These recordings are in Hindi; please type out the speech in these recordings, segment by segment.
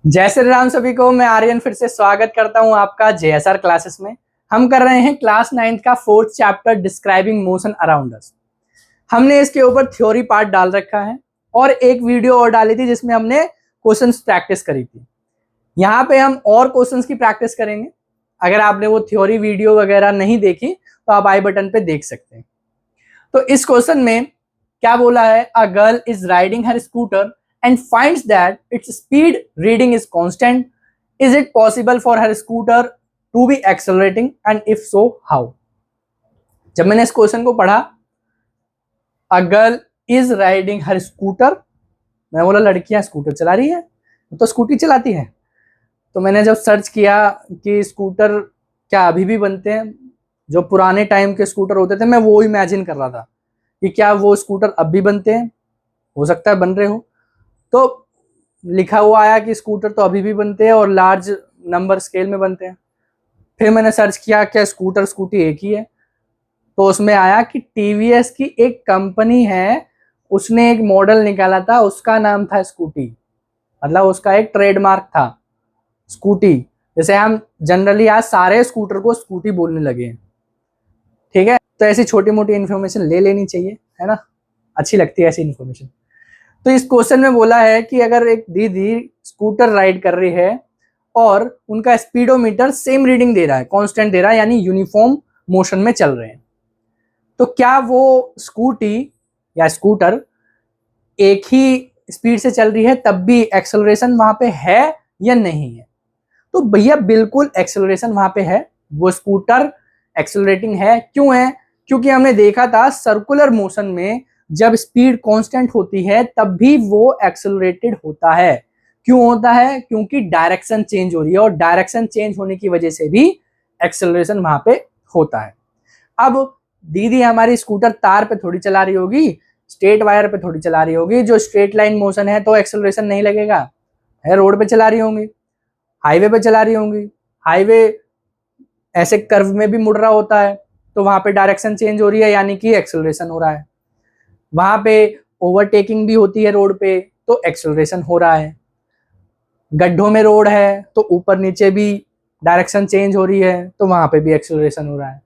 जय श्री राम सभी को। मैं आर्यन फिर से स्वागत करता हूं आपका जेएसआर क्लासेस में। हम कर रहे हैं क्लास 9th का 4th chapter describing motion around us. हमने इसके ऊपर थ्योरी पार्ट डाल रखा है और एक वीडियो और डाली थी जिसमें हमने क्वेश्चंस प्रैक्टिस करी थी। यहाँ पे हम और क्वेश्चंस की प्रैक्टिस करेंगे। अगर आपने वो थ्योरी वीडियो वगैरह नहीं देखी तो आप आई बटन पे देख सकते हैं। तो इस क्वेश्चन में क्या बोला है, a girl is riding her scooter and finds that its speed reading is constant. Is it possible for her scooter to be accelerating and if so how? जब मैंने इस क्वेश्चन को पढ़ा, a girl is riding her scooter, मैं बोला लड़कियां स्कूटर चला रही है, तो स्कूटी चलाती है। तो मैंने जब सर्च किया कि स्कूटर क्या अभी भी बनते हैं, जो पुराने टाइम के स्कूटर होते थे, मैं वो इमेजिन कर रहा था कि क्या वो स्कूटर अब भी बनते हैं, हो सकता है बन रहे हो। तो लिखा हुआ आया कि स्कूटर तो अभी भी बनते हैं और लार्ज नंबर स्केल में बनते हैं। फिर मैंने सर्च किया क्या स्कूटर स्कूटी एक ही है, तो उसमें आया कि टीवीएस की एक कंपनी है, उसने एक मॉडल निकाला था, उसका नाम था स्कूटी। मतलब उसका एक ट्रेडमार्क था स्कूटी। जैसे हम जनरली आज सारे स्कूटर को स्कूटी बोलने लगे हैं, ठीक है। तो ऐसी छोटी मोटी इन्फॉर्मेशन ले लेनी चाहिए, है ना, अच्छी लगती है ऐसी इन्फॉर्मेशन। तो इस क्वेश्चन में बोला है कि अगर एक दीदी स्कूटर राइड कर रही है और उनका स्पीडोमीटर सेम रीडिंग दे रहा है, कांस्टेंट दे रहा है, यानी यूनिफॉर्म मोशन में चल रहे हैं, तो क्या वो स्कूटी या स्कूटर एक ही स्पीड से चल रही है तब भी एक्सेलरेशन वहां पे है या नहीं है? तो भैया बिल्कुल एक्सेलरेशन वहां पे है, वो स्कूटर एक्सेलरेटिंग है। क्यों है? क्योंकि हमने देखा था सर्कुलर मोशन में जब स्पीड कांस्टेंट होती है तब भी वो एक्सेलरेटेड होता है। क्यों होता है? क्योंकि डायरेक्शन चेंज हो रही है और डायरेक्शन चेंज होने की वजह से भी एक्सेलरेशन वहां पे होता है। अब दीदी हमारी स्कूटर तार पे थोड़ी चला रही होगी, स्ट्रेट वायर पे थोड़ी चला रही होगी। जो स्ट्रेट लाइन मोशन है तो एक्सेलरेशन नहीं लगेगा, है रोड पे चला रही होंगी, हाईवे पे चला रही होंगी। हाईवे ऐसे कर्व में भी मुड़ रहा होता है, तो वहां पे डायरेक्शन चेंज हो रही है, यानी कि एक्सेलरेशन हो रहा है। वहां पे ओवरटेकिंग भी होती है रोड पे, तो एक्सेलरेशन हो रहा है। गड्ढों में रोड है तो ऊपर नीचे भी डायरेक्शन चेंज हो रही है, तो वहां पे भी एक्सेलरेशन हो रहा है।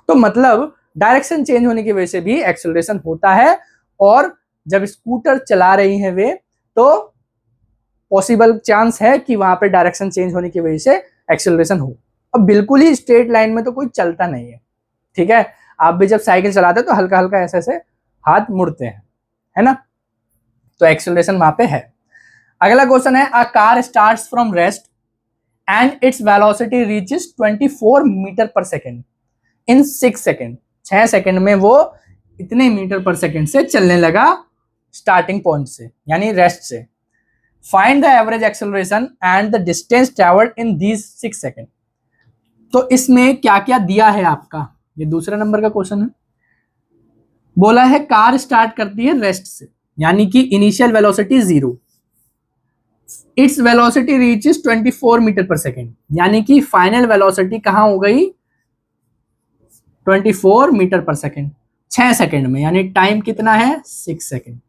तो मतलब डायरेक्शन चेंज होने की वजह से भी एक्सेलरेशन होता है, और जब स्कूटर चला रही है वे, तो पॉसिबल चांस है कि वहां पे डायरेक्शन चेंज होने की वजह से एक्सेलरेशन हो। अब बिल्कुल ही स्ट्रेट लाइन में तो कोई चलता नहीं है, ठीक है। आप भी जब साइकिल चलाते हो तो हल्का हल्का ऐसे ऐसे हाथ मुड़ते हैं, है ना, तो एक्सेलरेशन वहां पे है। अगला क्वेश्चन है, a car starts from rest and its velocity reaches 24 metre per second in 6 second. 6 second में वो इतने मीटर पर सेकेंड से चलने लगा स्टार्टिंग पॉइंट से, यानी रेस्ट से। Find the average acceleration and the distance travelled in these 6 second. तो इसमें क्या क्या दिया है आपका, ये दूसरा नंबर का क्वेश्चन है। बोला है कार स्टार्ट करती है रेस्ट से, यानी कि initial velocity 0, its velocity reaches 24 metre per second, यानी कि फाइनल वेलोसिटी कहां हो गई, 24 मीटर पर सेकेंड 6 सेकेंड में, यानी टाइम कितना है, 6 सेकेंड।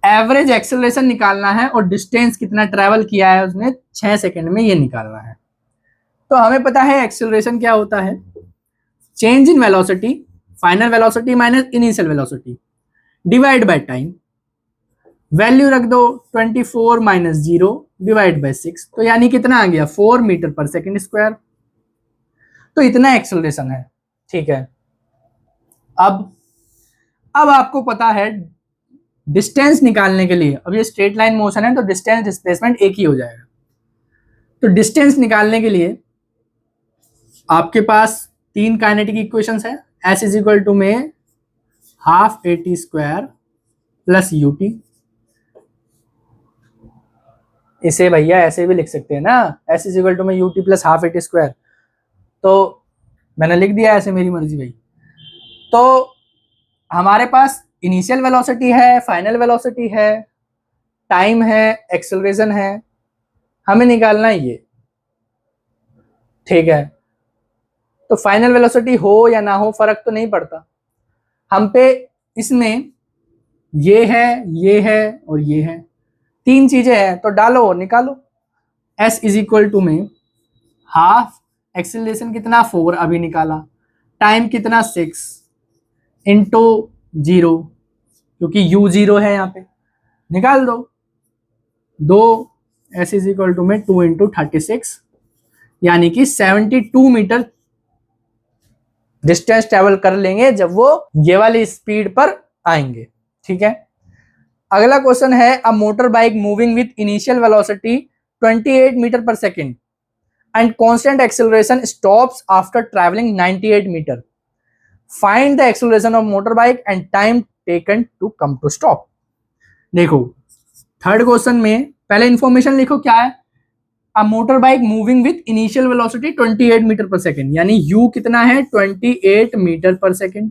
एवरेज एक्सेलरेशन निकालना है और डिस्टेंस कितना ट्रेवल किया है उसने 6 सेकेंड में, ये निकालना है। तो हमें पता है एक्सेलरेशन क्या होता है, change in velocity, final velocity minus initial velocity divide by time. Value रख दो 24 माइनस 0 डिवाइड बाय 6, तो यानी कितना आ गया, 4 मीटर पर सेकेंड स्क्वायर। तो इतना एक्सेलरेशन है, ठीक है। अब आपको पता है डिस्टेंस निकालने के लिए, अब ये स्ट्रेट लाइन मोशन है तो डिस्टेंस डिस्प्लेसमेंट एक ही हो जाएगा। तो डिस्टेंस निकालने के लिए आपके पास 3 काइनेटिक इक्वेशंस है। एस इज इक्वल टू में half A T square plus U T. इसे भैया ऐसे भी लिख सकते हैं ना, एस इज इक्वल टू में U T plus half A T square. तो मैंने लिख दिया ऐसे, मेरी मर्जी भाई। तो हमारे पास इनिशियल वेलोसिटी है, फाइनल वेलोसिटी है, टाइम है, एक्सेलरेशन है, हमें निकालना है ये, ठीक है। तो फाइनल वेलोसिटी हो या ना हो फर्क तो नहीं पड़ता हम पे, इसमें ये है और ये है, तीन चीजें हैं तो डालो और निकालो। s इज इक्वल टू में हाफ, एक्सेलरेशन कितना 4 अभी निकाला, टाइम कितना 6 इंटू 0 क्योंकि u 0 है यहाँ पे, निकाल दो s इज इक्वल टू में 2 इंटू 36 यानी कि 72 मीटर डिस्टेंस ट्रेवल कर लेंगे जब वो ये वाली स्पीड पर आएंगे। ठीक है, अगला क्वेश्चन है a motor bike moving with initial velocity 28 metre per second and constant acceleration stops after travelling 98 metre, find the acceleration of motor bike and time taken to come to stop. देखो थर्ड क्वेश्चन में पहले इंफॉर्मेशन लिखो क्या है, a motor bike moving with initial velocity 28 metre per second यानी u कितना है 28 metre per second.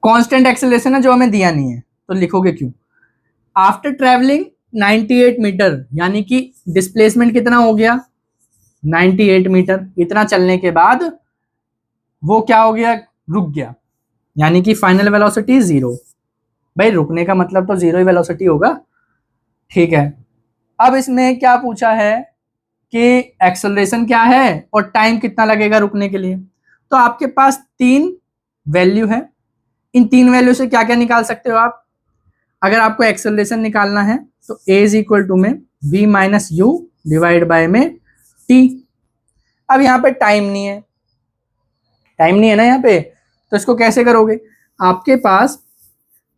Constant acceleration है जो हमें दिया नहीं है तो लिखोगे क्यों, आफ्टर ट्रैवलिंग 98 मीटर यानी कि डिस्प्लेसमेंट कितना हो गया 98 मीटर, इतना चलने के बाद वो क्या हो गया, रुक गया, यानी कि फाइनल वेलोसिटी 0। भाई रुकने का मतलब तो 0 ही वेलोसिटी होगा। ठीक है, अब इसमें क्या पूछा है कि एक्सेलरेशन क्या है और टाइम कितना लगेगा रुकने के लिए। तो आपके पास 3 वैल्यू है, इन 3 वैल्यू से क्या क्या निकाल सकते हो आप। अगर आपको एक्सेलरेशन निकालना है तो a इज इक्वल टू में v minus you divide by में t। अब यहाँ पे टाइम नहीं है ना यहाँ पे, तो इसको कैसे करोगे, आपके पास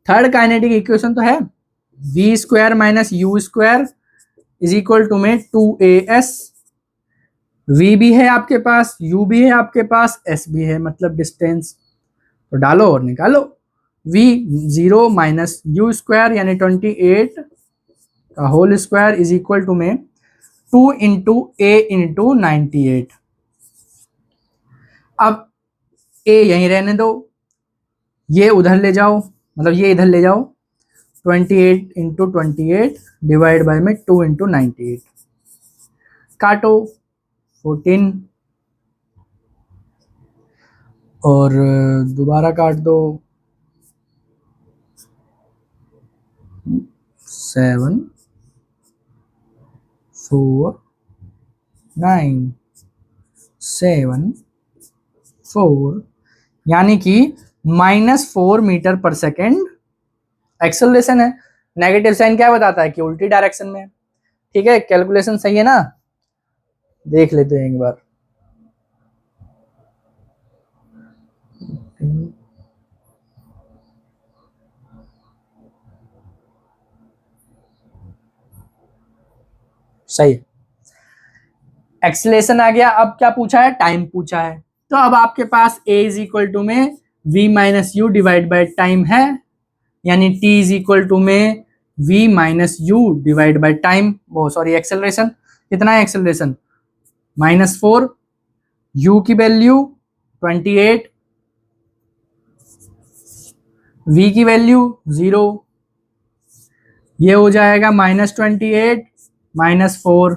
थर्ड काइनेटिक इक्वेशन तो है v square minus u square is equal to में 2as, v भी है आपके पास, u भी है आपके पास, s भी है मतलब डिस्टेंस, तो डालो और निकालो। v 0 माइनस यू स्क्वायर यानी 28 का whole square is equal to में 2 इंटू a इंटू 98। अब a यहीं रहने दो, ये उधर ले जाओ, मतलब ये इधर ले जाओ, 28 इंटू 28 डिवाइड बाय में 2 इंटू 98, काटो 14 और दोबारा काट दो 7 4 9 7 4 यानी कि -4 मीटर पर सेकेंड एक्सेलरेशन है। नेगेटिव साइन क्या बताता है कि उल्टी डायरेक्शन में। ठीक है, कैलकुलेशन सही है ना, देख लेते हैं एक बार। सही, एक्सेलरेशन आ गया। अब क्या पूछा है, टाइम पूछा है, तो अब आपके पास a इज इक्वल टू में v minus you divide by time है, यानी t इज इक्वल टू में v minus you divide by time, वो सॉरी एक्सेलरेशन कितना है, एक्सेलरेशन -4, u की वैल्यू 28, v की वैल्यू 0, ये हो जाएगा -28 -4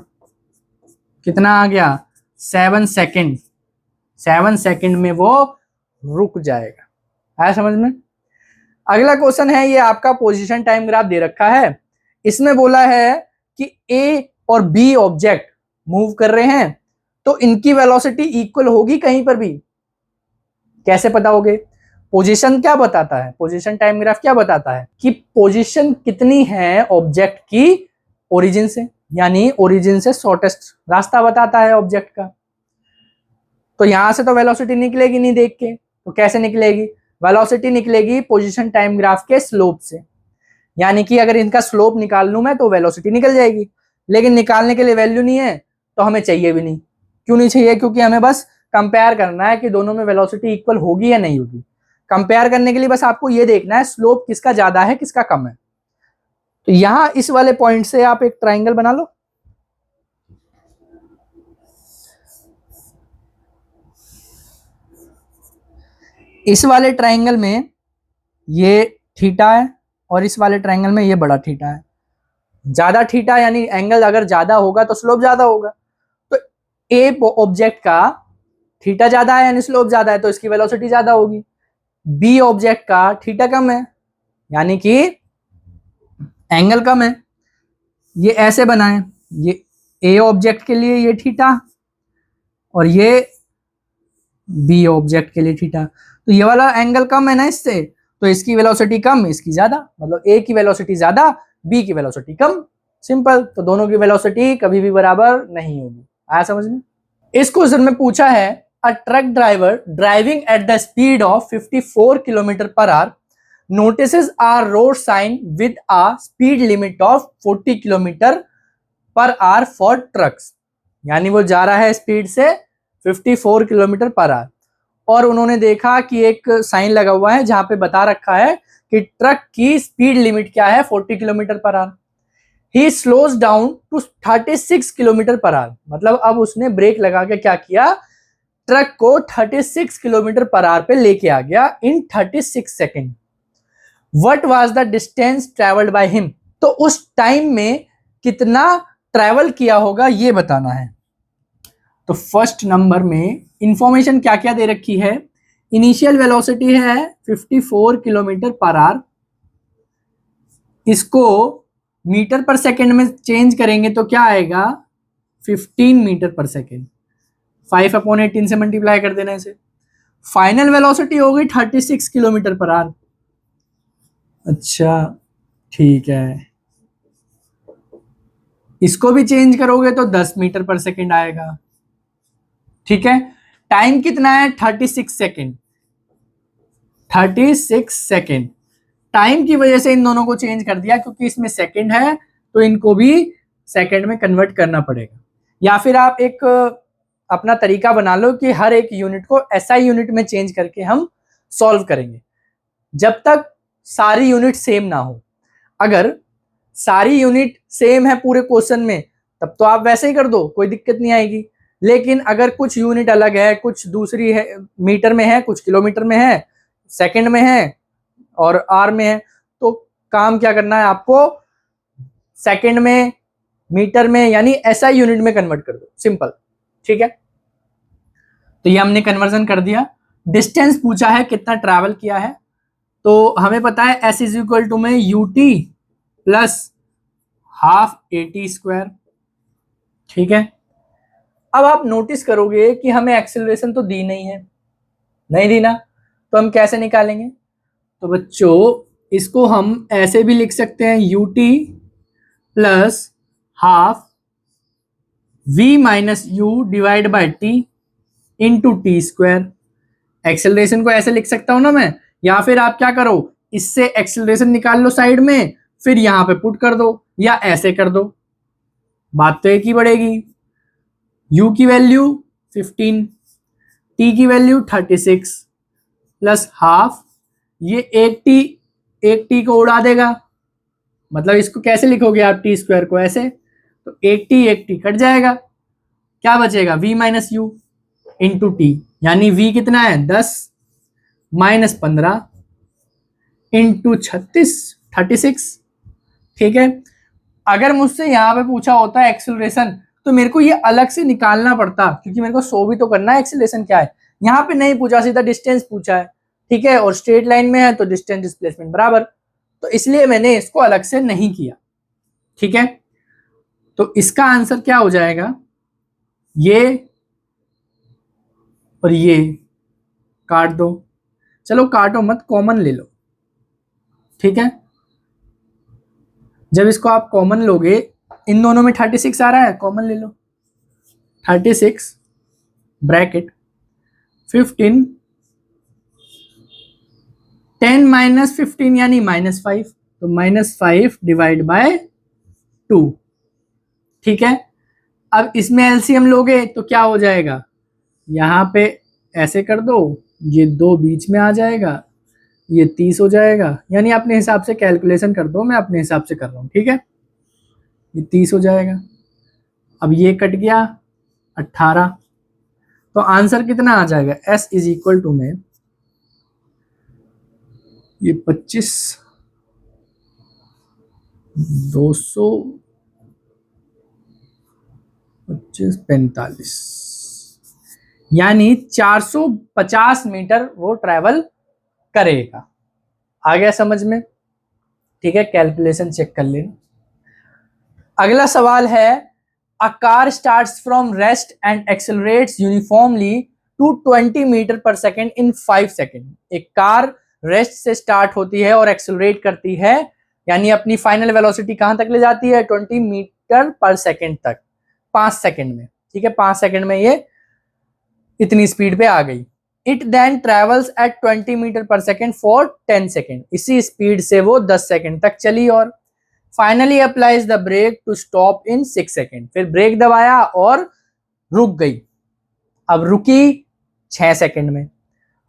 कितना आ गया 7 सेकेंड, 7 सेकेंड में वो रुक जाएगा। आया समझ में। अगला क्वेश्चन है, ये आपका पोजीशन टाइम ग्राफ दे रखा है, इसमें बोला है कि A और B ऑब्जेक्ट मूव कर रहे हैं तो इनकी वेलोसिटी इक्वल होगी कहीं पर भी। कैसे पता होगे, पोजीशन क्या बताता है, पोजीशन टाइम ग्राफ क्या बताता है कि पोजीशन कितनी है ऑब्जेक्ट की ओरिजिन से, यानी ओरिजिन से शॉर्टेस्ट रास्ता बताता है ऑब्जेक्ट का। तो यहां से तो वेलोसिटी निकलेगी नहीं देख के, तो कैसे निकलेगी, वेलोसिटी निकलेगी पोजीशन टाइम ग्राफ के स्लोप से, यानी कि अगर इनका स्लोप निकाल लूं मैं तो वेलोसिटी निकल जाएगी, लेकिन निकालने के लिए वैल्यू नहीं है तो हमें चाहिए भी नहीं। क्यों नहीं चाहिए, क्योंकि हमें बस कंपेयर करना है कि दोनों में वेलोसिटी इक्वल होगी या नहीं होगी। कंपेयर करने के लिए बस आपको ये देखना है स्लोप किसका ज्यादा है किसका कम है। तो यहां इस वाले पॉइंट से आप एक ट्राइंगल बना लो, इस वाले ट्राइंगल में ये थीटा है और इस वाले ट्राइंगल में ये बड़ा थीटा है। ज्यादा थीटा यानी एंगल अगर ज्यादा होगा तो स्लोप ज्यादा होगा, तो ए ऑब्जेक्ट का थीटा ज्यादा है यानी स्लोप ज्यादा है तो इसकी वेलोसिटी ज्यादा होगी। बी ऑब्जेक्ट का थीटा कम है यानी कि एंगल कम है, ये ऐसे बना है, ये ए ऑब्जेक्ट के लिए ये थीटा और ये बी ऑब्जेक्ट के लिए थीटा, तो ये वाला एंगल कम है ना इससे, तो इसकी वेलोसिटी कम, इसकी ज्यादा, मतलब ए की वेलोसिटी ज्यादा, बी की वेलोसिटी कम, सिंपल। तो दोनों की वेलोसिटी कभी भी बराबर नहीं होगी। आया समझ में? इस क्वेश्चन में पूछा है a truck driver driving at the speed of 54 kilometre per hour notices a road sign with a speed limit of 40 kilometre per hour for trucks, यानी वो जा रहा है स्पीड से 54 किलोमीटर पर आवर और उन्होंने देखा कि एक साइन लगा हुआ है जहां पे बता रखा है कि ट्रक की स्पीड लिमिट क्या है, 40 kilometre per hour. He slows down to 36 kilometre per hour, मतलब अब उसने ब्रेक लगा के क्या किया, ट्रक को 36 किलोमीटर पर आवर पे लेके आ गया इन 36 second. What was the distance traveled by him? तो उस टाइम में कितना ट्रेवल किया होगा ये बताना है। तो फर्स्ट नंबर में इंफॉर्मेशन क्या क्या दे रखी है, इनिशियल वेलोसिटी है 54 किलोमीटर पर आवर, इसको मीटर पर सेकंड में चेंज करेंगे तो क्या आएगा, 15 मीटर पर सेकंड, 5/18 से मल्टीप्लाई कर देना इसे। फाइनल वेलोसिटी हो गई 36 किलोमीटर पर आवर। अच्छा ठीक है, इसको भी चेंज करोगे तो 10 मीटर पर सेकंड आएगा। ठीक है, टाइम कितना है, 36 सेकंड, 36 सेकंड। टाइम की वजह से इन दोनों को चेंज कर दिया क्योंकि इसमें सेकंड है तो इनको भी सेकंड में कन्वर्ट करना पड़ेगा। या फिर आप एक अपना तरीका बना लो कि हर एक यूनिट को एसआई यूनिट में चेंज करके हम सॉल्व करेंगे जब तक सारी यूनिट सेम ना हो। अगर सारी यूनिट सेम है पूरे क्वेश्चन में तब तो आप वैसे ही कर दो, कोई दिक्कत नहीं आएगी। लेकिन अगर कुछ यूनिट अलग है, कुछ दूसरी है, मीटर में है, कुछ किलोमीटर में है, सेकंड में है और आर में है, तो काम क्या करना है आपको, सेकंड में, मीटर में, यानी एसआई यूनिट में कन्वर्ट कर दो, सिंपल। ठीक है, तो ये हमने कन्वर्जन कर दिया। डिस्टेंस पूछा है कितना ट्रैवल किया है, तो हमें पता है एस इज इक्वल टू में UT plus half eighty square. ठीक है, अब आप नोटिस करोगे कि हमें एक्सेलरेशन तो दी नहीं है, नहीं दी ना, तो हम कैसे निकालेंगे, तो बच्चों इसको हम ऐसे भी लिख सकते हैं, UT plus half v minus you divide by T into T square. Acceleration को ऐसे लिख सकता हूं ना मैं, या फिर आप क्या करो, इससे एक्सेलरेशन निकाल लो साइड में, फिर यहां पे पुट कर दो या ऐसे कर दो, बात तो एक ही बढ़ेगी। u की वैल्यू 15, t की वैल्यू 36 प्लस हाफ, ये एक t को उड़ा देगा, मतलब इसको कैसे लिखोगे आप टी स्क्वायर को ऐसे, तो एक टी कट जाएगा, क्या बचेगा v minus you into T, यानी v कितना है 10 माइनस 15 इंटू 36। ठीक है, अगर मुझसे यहाँ पे पूछा होता है एक्सेलरेशन तो मेरे को ये अलग से निकालना पड़ता क्योंकि मेरे को शो भी तो करना है एक्सेलरेशन क्या है। यहाँ पे नहीं पूछा, सीधा डिस्टेंस पूछा है। ठीक है, और स्ट्रेट लाइन में है तो डिस्टेंस डिस्प्लेसमेंट बराबर, तो इसलिए मैंने इसको अलग से नहीं किया। ठीक है, तो इसका आंसर क्या हो जाएगा, ये और ये काट दो, चलो काटो मत, कॉमन ले लो। ठीक है, जब इसको आप कॉमन लोगे, इन दोनों में 36 आ रहा है, कॉमन ले लो, 36 ब्रैकेट 15, 10 माइनस 15 यानी -5, तो -5 डिवाइड बाय 2। ठीक है, अब इसमें एलसीएम लोगे तो क्या हो जाएगा, यहां पे ऐसे कर दो, ये 2 बीच में आ जाएगा, ये 30 हो जाएगा, यानी अपने हिसाब से कैलकुलेशन कर दो, मैं अपने हिसाब से कर रहा हूं। ठीक है, ये 30 हो जाएगा, अब ये कट गया 18, तो आंसर कितना आ जाएगा, s इज इक्वल टू में ये 25 200 25 45, यानी 450 मीटर वो ट्रैवल करेगा। आ गया समझ में? ठीक है, कैलकुलेशन चेक कर लेना। अगला सवाल है, a car starts from rest and accelerates uniformly to 20 metre per second in 5 second. एक कार रेस्ट से स्टार्ट होती है और एक्सेलरेट करती है, यानी अपनी फाइनल वेलोसिटी कहां तक ले जाती है, 20 मीटर पर सेकेंड तक 5 सेकेंड में। ठीक है, 5 सेकेंड में ये इतनी स्पीड पे आ गई। It then travels at 20 metre per second for 10 second. इसी स्पीड से वो 10 सेकेंड तक चली और finally applies the brake to stop in 6 second. फिर ब्रेक दबाया और रुक गई। अब रुकी 6 सेकेंड में।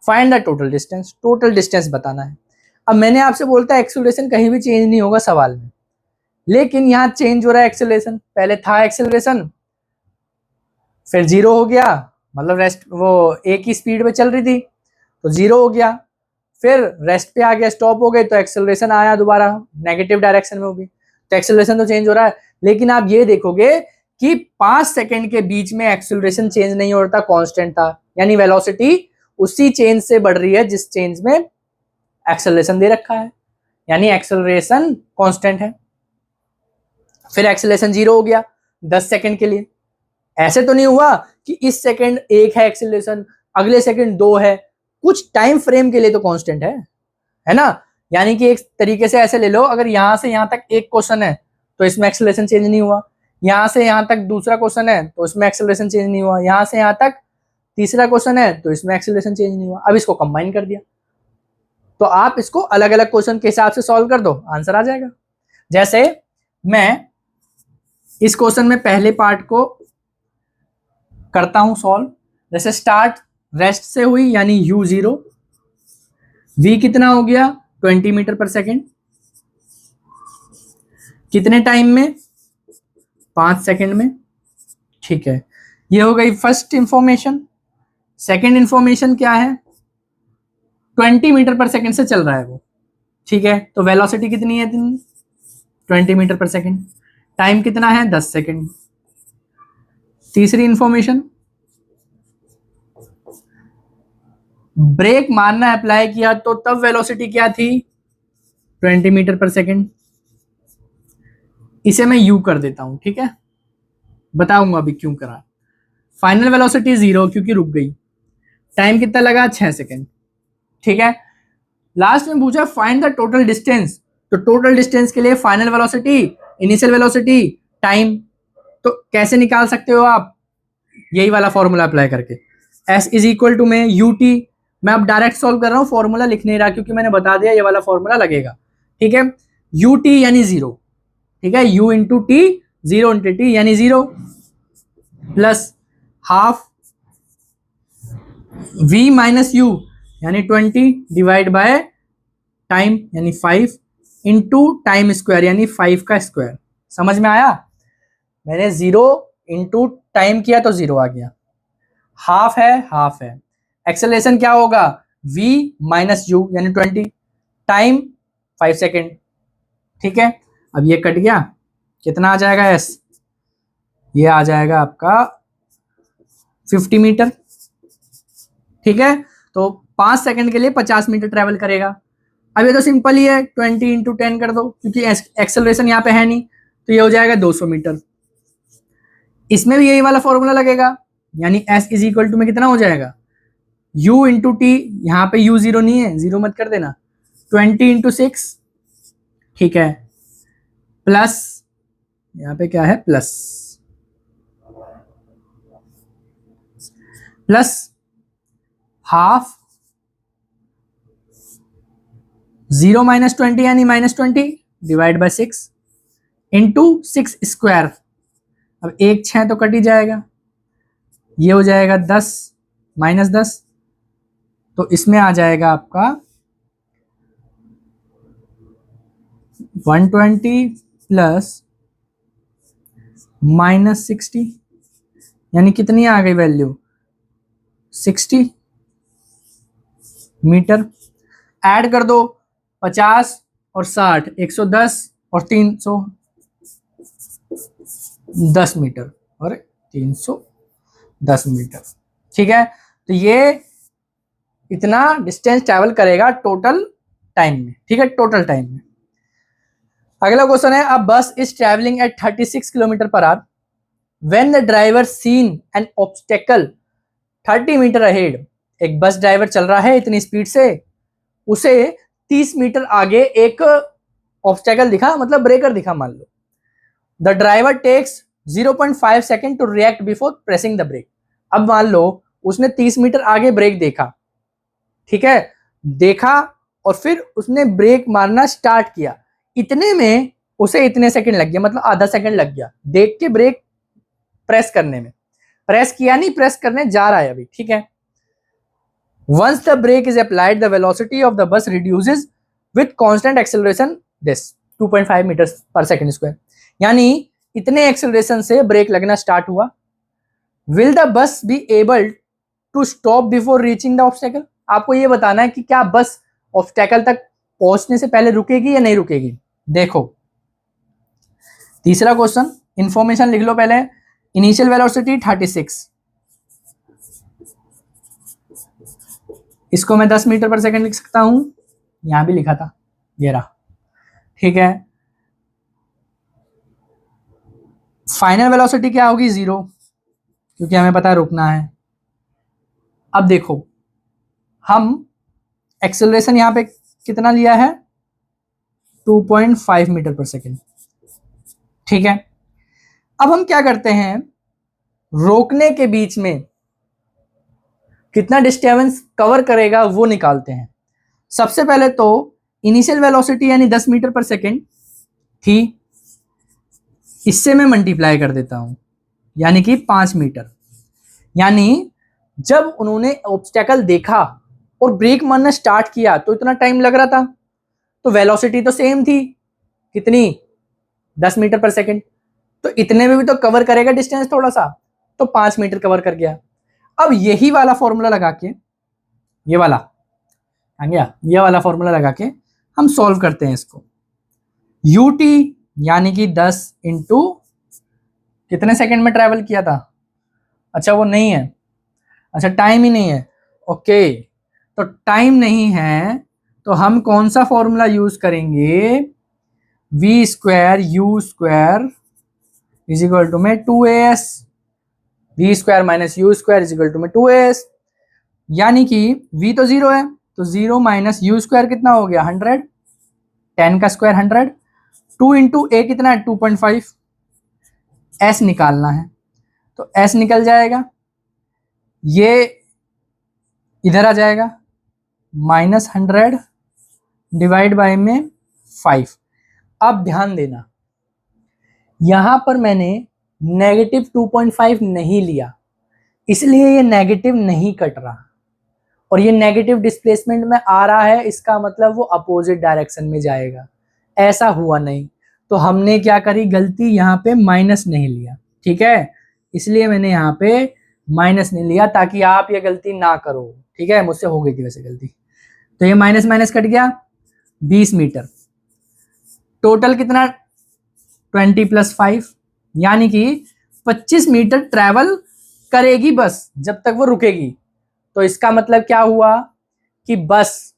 Find the total distance, total distance बताना है। अब मैंने आपसे बोलता है एक्सेलरेशन कहीं भी चेंज नहीं होगा सवाल में, लेकिन यहां चेंज हो रहा है एक्सेलरेशन। पहले था एक्सेलरेशन, फिर 0 हो गया, मतलब रेस्ट वो एक ही स्पीड पे चल रही थी तो 0 हो गया, फिर रेस्ट पे आ गया, स्टॉप हो गए तो एक्सेलरेशन आया दोबारा नेगेटिव डायरेक्शन में होगी, तो एक्सेलरेशन तो चेंज हो रहा है। लेकिन आप ये देखोगे कि 5 सेकेंड के बीच में एक्सेलरेशन चेंज नहीं हो रहा था, कांस्टेंट था, यानी वेलोसिटी उसी चेंज से बढ़ रही है जिस चेंज में एक्सेलरेशन दे रखा है, यानी एक्सेलरेशन कांस्टेंट है। फिर एक्सेलरेशन 0 हो गया 10 सेकेंड के लिए। ऐसे तो नहीं हुआ कि इस सेकेंड 1 है एक्सेलरेशन, अगले सेकेंड 2 है, कुछ टाइम फ्रेम के लिए तो कांस्टेंट है ना। यानी कि एक तरीके से ऐसे ले लो, अगर यहां से यहां तक एक क्वेश्चन है तो इसमें एक्सेलरेशन चेंज नहीं हुआ, यहां से यहां तक दूसरा क्वेश्चन है तो इसमें एक्सेलरेशन चेंज नहीं हुआ, यहां से यहां तक तीसरा क्वेश्चन है तो इसमें एक्सेलरेशन चेंज नहीं हुआ। अब इसको कंबाइन कर दिया तो आप इसको अलग अलग क्वेश्चन के हिसाब से सॉल्व कर दो, आंसर आ जाएगा। जैसे मैं इस क्वेश्चन में पहले पार्ट को करता हूं सॉल्व। जैसे स्टार्ट रेस्ट से हुई यानी u0, v कितना हो गया 20 मीटर पर सेकेंड, कितने टाइम में 5 सेकेंड में। ठीक है, ये हो गई फर्स्ट इंफॉर्मेशन। सेकेंड इंफॉर्मेशन क्या है, 20 मीटर पर सेकेंड से चल रहा है वो। ठीक है, तो वेलोसिटी कितनी है, 20 मीटर पर सेकेंड, टाइम कितना है 10 सेकेंड। तीसरी इंफॉर्मेशन, ब्रेक मारना अप्लाई किया तो तब वेलोसिटी क्या थी 20 मीटर पर सेकेंड। इसे मैं u कर देता हूं, ठीक है, बताऊंगा अभी क्यों करा। फाइनल वेलोसिटी 0 क्योंकि रुक गई। टाइम कितना लगा 6 सेकेंड। ठीक है, लास्ट में पूछा फाइंड द टोटल डिस्टेंस, तो टोटल डिस्टेंस के लिए final velocity, initial velocity, time, तो कैसे निकाल सकते हो आप, यही वाला फॉर्मूला अप्लाई करके। s इज इक्वल टू में ut, मैं अब डायरेक्ट सॉल्व कर रहा हूं, फॉर्मूला लिख नहीं रहा क्योंकि मैंने बता दिया ये वाला फॉर्मूला लगेगा। ठीक है, ut यानी 0, ठीक है, u into T, 0 into T यानी 0, plus half v minus u यानी 20 डिवाइड बाय टाइम यानी 5 इंटू टाइम स्क्वायर यानी 5 का स्क्वायर। समझ में आया, मैंने 0 इंटू टाइम किया तो 0 आ गया, हाफ है हाफ है। एक्सेलरेशन क्या होगा v माइनस यू यानी 20, टाइम 5 सेकेंड। ठीक है, अब ये कट गया, कितना आ जाएगा s, ये आ जाएगा आपका 50 मीटर। ठीक है, तो 5 सेकेंड के लिए 50 मीटर ट्रेवल करेगा। अब ये तो सिंपल ही है, 20 इंटू 10 कर दो क्योंकि एक्सेलरेशन यहाँ पे है नहीं, तो ये हो जाएगा 200 मीटर। इसमें भी यही वाला फॉर्मूला लगेगा, यानी s इज इक्वल टू में कितना हो जाएगा u इंटू टी, यहाँ पे u 0 नहीं है, 0 मत कर देना, 20 इंटू 6, ठीक है, प्लस यहाँ पे क्या है प्लस हाफ 0 माइनस 20 यानी minus 20 divide by 6 into 6 square. अब 1 6 तो कट ही जाएगा, ये हो जाएगा 10 माइनस 10, तो इसमें आ जाएगा आपका 120 प्लस माइनस 60 यानी कितनी आ गई वैल्यू 60 मीटर। ऐड कर दो 50 और 60, 110 और 310 मीटर और 310 मीटर। ठीक है, तो ये इतना डिस्टेंस ट्रैवल करेगा टोटल टाइम में। ठीक है, टोटल टाइम में। अगला क्वेश्चन है, a bus is travelling at 36 kilometre per hour when the driver seen an obstacle 30 metre ahead. एक बस ड्राइवर चल रहा है इतनी स्पीड से, उसे 30 मीटर आगे एक ऑब्स्टेकल दिखा, मतलब ब्रेकर दिखा मान लो। The driver takes 0.5 second to react before pressing the brake. अब मान लो उसने 30 मीटर आगे ब्रेक देखा, ठीक है, देखा और फिर उसने ब्रेक मारना स्टार्ट किया, इतने में उसे इतने सेकंड लग गया, मतलब आधा सेकंड लग गया देख के ब्रेक प्रेस करने में। प्रेस किया नहीं, प्रेस करने जा रहा है अभी, ठीक है। Once the brake is applied the velocity of the bus reduces with constant acceleration this 2.5 metre per second square. यानी इतने एक्सेलरेशन से ब्रेक लगना स्टार्ट हुआ। Will the bus be able to stop before reaching the obstacle. आपको ये बताना है कि क्या बस ऑब्स्टेकल तक पहुंचने से पहले रुकेगी या नहीं रुकेगी। देखो तीसरा क्वेश्चन, इंफॉर्मेशन लिख लो पहले। इनिशियल वेलोसिटी 36, इसको मैं 10 मीटर पर सेकंड लिख सकता हूं, यहां भी लिखा था, ये रहा, ठीक है। फाइनल वेलोसिटी क्या होगी, 0, क्योंकि हमें पता है रुकना है। अब देखो हम एक्सेलरेशन यहां पे कितना लिया है, 2.5 मीटर पर सेकेंड, ठीक है। अब हम क्या करते हैं, रोकने के बीच में कितना डिस्टेंस कवर करेगा वो निकालते हैं। सबसे पहले तो इनिशियल वेलोसिटी यानी 10 मीटर पर सेकेंड थी, इससे मैं मल्टीप्लाई कर देता हूं, यानी कि 5 मीटर। यानी जब उन्होंने ऑब्स्टेकल देखा और ब्रेक मारना स्टार्ट किया तो इतना टाइम लग रहा था, तो वेलोसिटी तो सेम थी, कितनी, 10 मीटर पर सेकेंड, तो इतने में भी तो कवर करेगा डिस्टेंस थोड़ा सा, तो 5 मीटर कवर कर गया। अब यही वाला फॉर्मूला लगा के, ये वाला आ गया, ये वाला फॉर्मूला लगा के हम सॉल्व करते हैं इसको। ut यानी कि 10 इंटू कितने सेकंड में ट्रैवल किया था, अच्छा वो नहीं है, अच्छा टाइम ही नहीं है, ओके, तो टाइम नहीं है तो हम कौन सा फॉर्मूला यूज करेंगे, v square u square is equal to में 2as, v square minus u square is equal to में 2as। यानी कि v तो 0 है, तो 0 माइनस u स्क्वायर कितना हो गया 100, 10 का स्क्वायर 100, 2 इंटू a कितना है 2.5, s निकालना है तो s निकल जाएगा, ये इधर आ जाएगा, -100 डिवाइड बाय में 5। अब ध्यान देना यहां पर मैंने -2.5 नहीं लिया, इसलिए ये नेगेटिव नहीं कट रहा, और ये नेगेटिव डिस्प्लेसमेंट में आ रहा है, इसका मतलब वो अपोजिट डायरेक्शन में जाएगा, ऐसा हुआ नहीं। तो हमने क्या करी गलती, यहाँ पे माइनस नहीं लिया, ठीक है, इसलिए मैंने यहाँ पे माइनस नहीं लिया ताकि आप ये गलती ना करो, ठीक है, मुझसे हो गई थी वैसे गलती। तो ये माइनस माइनस कट गया, 20 मीटर, टोटल कितना 20 + 5, यानी कि 25 मीटर ट्रैवल करेगी बस जब तक वो रुकेगी। तो इसका मतलब क्या हुआ कि बस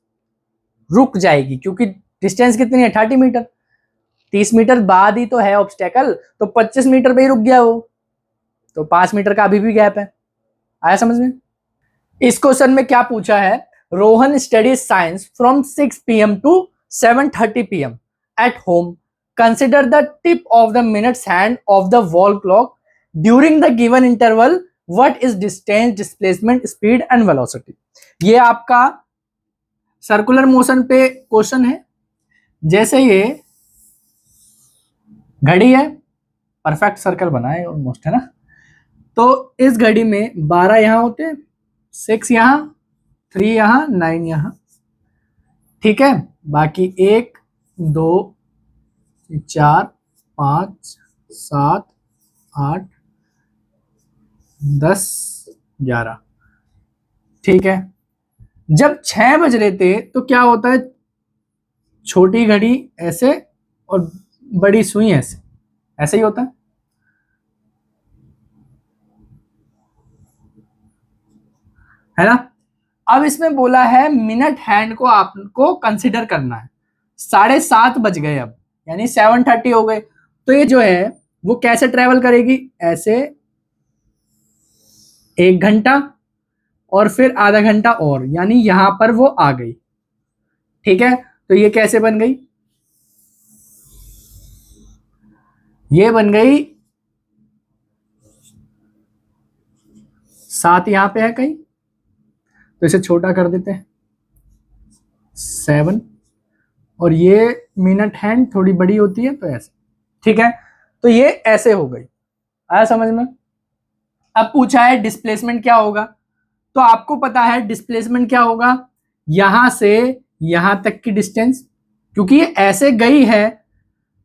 रुक जाएगी, क्योंकि डिस्टेंस कितनी है 30 मीटर, 30 मीटर बाद ही तो है ऑब्स्टेकल, तो 25 मीटर पे ही रुक गया वो, तो 5 मीटर का अभी भी गैप है। आया समझ में। इस क्वेश्चन में क्या पूछा है, Rohan studies science from 6 PM to 7:30 PM at home, consider the tip of the minutes hand of the wall clock during the given interval, what is distance, displacement, speed and velocity. ये आपका सर्कुलर मोशन पे क्वेश्चन है। जैसे ये घड़ी है, परफेक्ट सर्कल बना है ऑलमोस्ट, है ना, तो इस घड़ी में 12 यहां होते हैं, 6 यहां, 3 यहां, 9 यहां, ठीक है, बाकी 1 2 4 5 7 8 10 11, ठीक है। जब 6 बज रहे थे तो क्या होता है, छोटी घड़ी ऐसे और बड़ी सुई ऐसे, ऐसे ही होता है ना। अब इसमें बोला है मिनट हैंड को आपको कंसिडर करना है, 7:30 बज गए अब, यानी 730 हो गए। तो ये जो है वो कैसे ट्रेवल करेगी, ऐसे 1 घंटा और फिर आधा घंटा और, यानी यहां पर वो आ गई। ठीक है, तो ये कैसे बन गई, ये बन गई 7 यहां पे है कहीं, तो इसे छोटा कर देते हैं 7, और ये मिनट हैंड थोड़ी बड़ी होती है तो ऐसे। ठीक है, तो ये ऐसे हो गई, आया समझ में। अब पूछा है डिस्प्लेसमेंट क्या होगा, तो आपको पता है डिस्प्लेसमेंट क्या होगा, यहां से यहां तक की डिस्टेंस, क्योंकि ये ऐसे गई है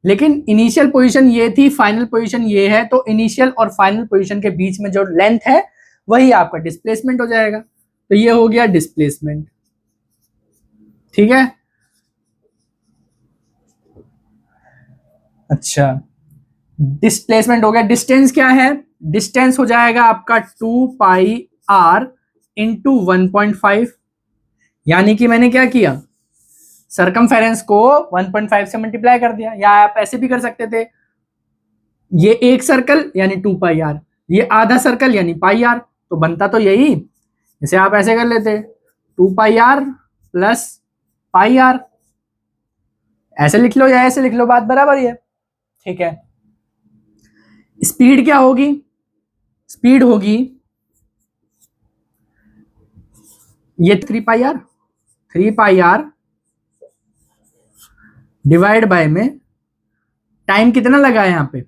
लेकिन इनिशियल पोजीशन ये थी, फाइनल पोजीशन ये है, तो इनिशियल और फाइनल पोजीशन के बीच में जो लेंथ है वही आपका डिस्प्लेसमेंट हो जाएगा। तो ये हो गया डिस्प्लेसमेंट। ठीक है, अच्छा डिस्प्लेसमेंट हो गया। डिस्टेंस क्या है, डिस्टेंस हो जाएगा आपका 2 पाई आर इंटू 1.5, यानी कि मैंने क्या किया, सरकमफेरेंस को 1.5 से मल्टीप्लाई कर दिया, या आप ऐसे भी कर सकते थे, ये एक सर्कल यानी 2 पाई आर, ये आधा सर्कल यानी पाई आर, तो बनता तो यही, इसे आप ऐसे कर लेते 2 पाई आर प्लस पाई आर, ऐसे लिख लो या ऐसे लिख लो, बात बराबर ही है। ठीक है, स्पीड क्या होगी, स्पीड होगी ये 3 पाई आर डिवाइड बाय में टाइम कितना लगा है यहां पे,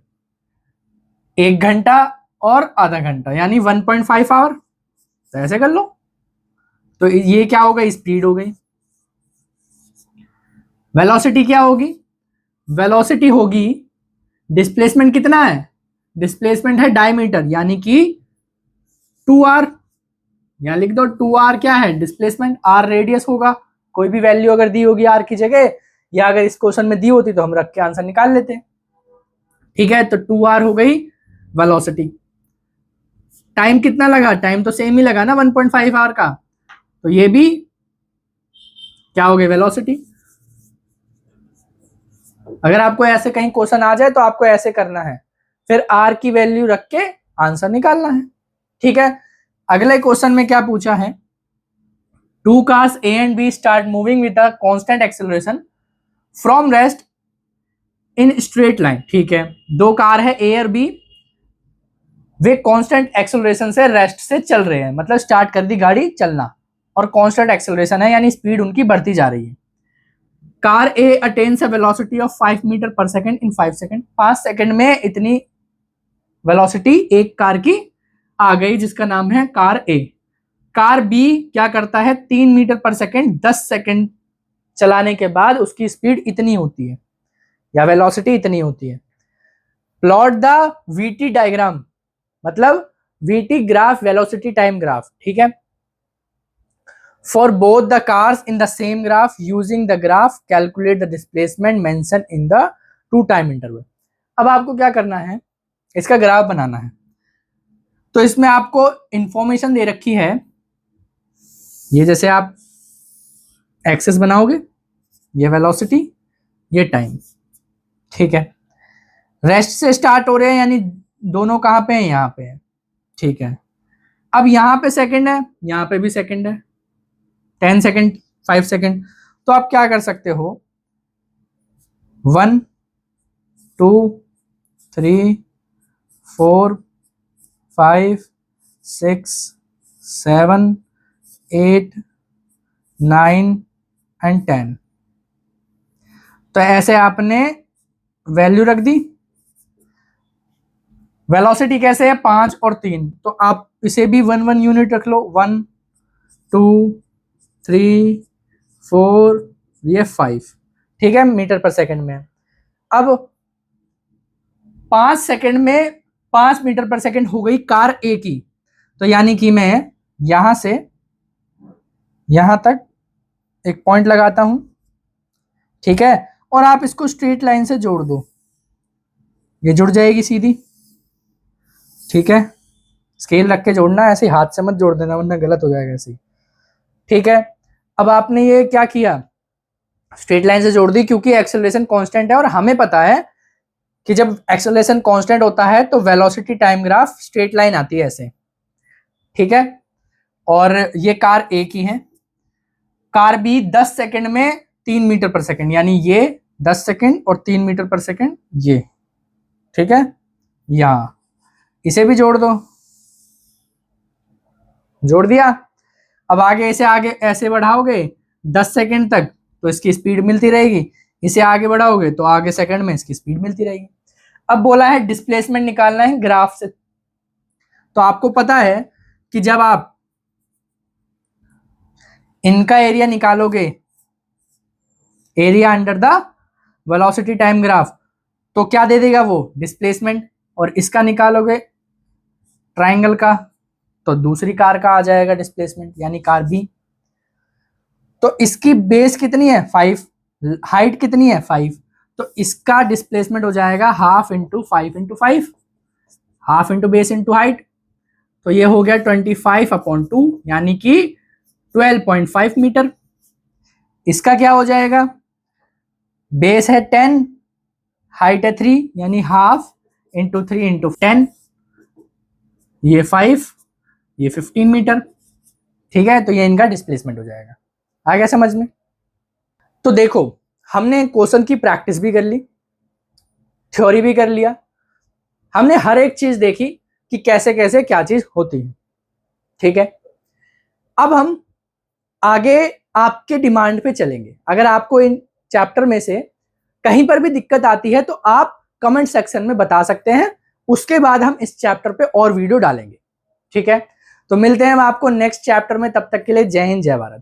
1 घंटा और आधा घंटा, यानी 1.5 आवर, तो ऐसे कर लो। तो ये क्या होगा, स्पीड हो गई। वेलोसिटी क्या होगी, वेलोसिटी होगी, डिस्प्लेसमेंट कितना है, डिस्प्लेसमेंट है डायमीटर, यानी कि 2r, यहां लिख दो 2r क्या है डिस्प्लेसमेंट, r रेडियस होगा, कोई भी वैल्यू अगर दी होगी r की जगह, या अगर इस क्वेश्चन में दी होती तो हम रख के आंसर निकाल लेते। ठीक है, तो 2r हो गई वेलोसिटी। टाइम कितना लगा, टाइम तो सेम ही लगा ना 1.5 आवर का, तो ये भी क्या हो गई वेलोसिटी। अगर आपको ऐसे कहीं क्वेश्चन आ जाए तो आपको ऐसे करना है, फिर r की वैल्यू रख के आंसर निकालना है। ठीक है, अगले क्वेश्चन में क्या पूछा है, 2 cars A and B start moving with a constant acceleration from rest in straight line। ठीक है, 2 कार है A और B, वे कांस्टेंट एक्सेलरेशन से रेस्ट से चल रहे हैं, मतलब स्टार्ट कर दी गाड़ी चलना, और कांस्टेंट एक्सेलरेशन है यानी स्पीड उनकी बढ़ती जा रही है। Car A attains a velocity of 5 metre per second in 5 second, 5 second में इतनी वेलोसिटी एक कार की आ गई जिसका नाम है कार ए। कार बी क्या करता है, 3 मीटर पर सेकंड 10 सेकंड चलाने के बाद उसकी स्पीड इतनी होती है या वेलोसिटी इतनी होती है। प्लॉट द वीटी डायग्राम, मतलब VT graph velocity time graph. ठीक है, for both the cars in the same graph using the graph calculate the displacement mention in the 2 time interval. अब आपको क्या करना है, इसका ग्राफ बनाना है। तो इसमें आपको इंफॉर्मेशन दे रखी है, ये जैसे आप एक्सेस बनाओगे, ये वेलोसिटी, ये टाइम। ठीक है, रेस्ट से स्टार्ट हो रहे हैं यानी दोनों कहां पे हैं, यहां पे है। ठीक है, अब यहां पे सेकंड है, यहां पे भी सेकंड है, 10 सेकंड 5 सेकंड, तो आप क्या कर सकते हो, 1 2 3 4 5 6 7 8 9 एंड 10, तो ऐसे आपने वैल्यू रख दी। वेलोसिटी कैसे है, 5 और 3, तो आप इसे भी 1 यूनिट रख लो, 1 2 3 4 ये 5। ठीक है, मीटर पर सेकंड में। अब 5 सेकंड में 5 मीटर पर सेकंड हो गई कार ए की, तो यानी कि मैं यहां से यहां तक एक पॉइंट लगाता हूं। ठीक है, और आप इसको स्ट्रेट लाइन से जोड़ दो, ये जुड़ जाएगी सीधी। ठीक है, स्केल रख के जोड़ना, ऐसे हाथ से मत जोड़ देना वरना गलत हो जाएगा ऐसे। ठीक है, अब आपने ये क्या किया, स्ट्रेट लाइन से जोड़ दी क्योंकि एक्सेलरेशन कांस्टेंट है और हमें पता है कि जब एक्सेलरेशन कांस्टेंट होता है तो velocity time graph straight line आती है ऐसे, ठीक है। और ये कार ए की है, कार बी 10 सेकंड में 3 मीटर पर सेकंड, यानी ये 10 सेकंड और 3 मीटर पर सेकंड ये, ठीक है। यहां इसे भी जोड़ दो, जोड़ दिया। अब आगे इसे आगे ऐसे बढ़ाओगे 10 सेकंड तक तो इसकी स्पीड मिलती रहेगी, इसे आगे बढ़ाओगे तो आगे सेकंड में इसकी स्पीड मिलती रहेगी। अब बोला है डिस्प्लेसमेंट निकालना है ग्राफ से, तो आपको पता है कि जब आप इनका एरिया निकालोगे, area under the velocity time graph, तो क्या दे देगा वो डिस्प्लेसमेंट, और इसका निकालोगे ट्राइंगल का तो दूसरी कार का आ जाएगा डिस्प्लेसमेंट, यानी कार बी। तो इसकी बेस कितनी है 5, हाइट कितनी है 5, तो इसका डिस्प्लेसमेंट हो जाएगा half into 5 into 5, half into base into height, तो ये हो गया 25/2 यानी कि 12.5 मीटर। इसका क्या हो जाएगा, बेस है 10, हाइट है 3, यानी हाफ इंटू 3 इंटू 10, ये 5, ये 15 मीटर, ठीक है। तो ये इनका डिस्प्लेसमेंट हो जाएगा। आ गया समझ में। तो देखो हमने क्वेश्चन की प्रैक्टिस भी कर ली, थ्योरी भी कर लिया, हमने हर एक चीज देखी कि कैसे कैसे क्या चीज होती है, ठीक है। अब हम आगे आपके डिमांड पे चलेंगे। अगर आपको इन चैप्टर में से कहीं पर भी दिक्कत आती है तो आप कमेंट सेक्शन में बता सकते हैं, उसके बाद हम इस चैप्टर पे और वीडियो डालेंगे, ठीक है। तो मिलते हैं हम आपको नेक्स्ट चैप्टर में, तब तक के लिए जय हिंद जय भारत।